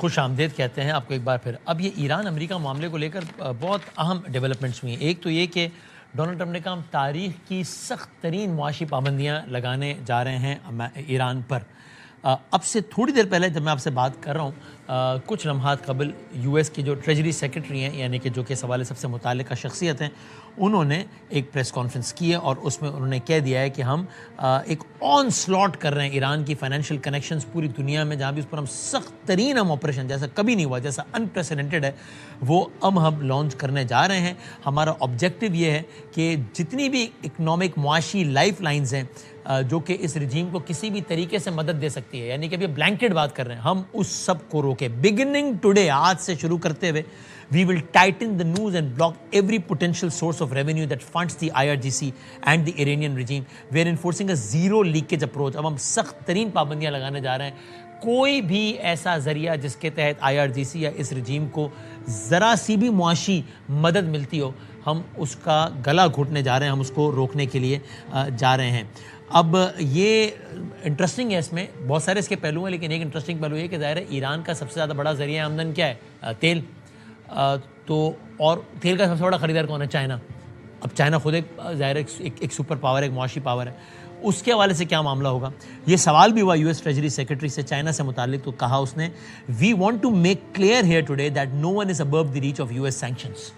खुश आमदेद कहते हैं आपको एक बार फिर। अब ये ईरान अमेरिका मामले को लेकर बहुत अहम डेवलपमेंट्स हुई हैं। एक तो ये कि डोनाल्ड ट्रंप ने कहा हम तारीख की सख्त तरीन मुआशी पाबंदियाँ लगाने जा रहे हैं ईरान पर। अब से थोड़ी देर पहले जब मैं आपसे बात कर रहा हूँ, कुछ लम्हात कबल यूएस की जो ट्रेजरी सेक्रेटरी हैं, यानी कि जो कि सवाल सबसे मुताल्लिक़ शख्सियत हैं, उन्होंने एक प्रेस कॉन्फ्रेंस की है और उसमें उन्होंने कह दिया है कि हम एक ऑन स्लॉट कर रहे हैं ईरान की फ़ाइनेंशियल कनेक्शंस पूरी दुनिया में, जहाँ भी उस पर हम सख्त तरीन हम ऑपरेशन जैसा कभी नहीं हुआ, जैसा अनप्रेसिडेंटेड है, वो अब हम लॉन्च करने जा रहे हैं। हमारा ऑब्जेक्टिव ये है कि जितनी भी इकनॉमिक मुआशी लाइफ लाइन्स हैं जो कि इस रिजीम को किसी भी तरीके से मदद दे सकती है, यानी कि अभी ब्लैंकेट बात कर रहे हैं, हम उस सब को रोके। बिगिनिंग टुडे, आज से शुरू करते हुए, we will tighten the noose and block every potential source of revenue that funds the IRGC and the Iranian regime. We are enforcing a zero leakage approach. अब हम सख्त तरीन पाबंदियां लगाने जा रहे हैं। कोई भी ऐसा जरिया जिसके तहत IRGC या इस रिजीम को ज़रा सी भी मुआशी मदद मिलती हो, हम उसका गला घोटने जा रहे हैं, हम उसको रोकने के लिए जा रहे हैं। अब ये इंटरेस्टिंग है, इसमें बहुत सारे इसके पहलू हैं, लेकिन एक इंटरेस्टिंग पहलू है कि ज़ाहिर है ईरान का सबसे ज़्यादा बड़ा ज़रिया आमदन क्या है? तेल। तो और तेल का सबसे बड़ा ख़रीदार कौन है? चाइना। अब चाइना खुद एक ज़ाहिर एक सुपर पावर है, एक मुआशी पावर है। उसके हवाले से क्या मामला होगा, ये सवाल भी हुआ यूएस ट्रेजरी सेक्रेटरी से चाइना से मुतालिक। तो कहा उसने, we want to make clear here today that no one is above the reach of US sanctions.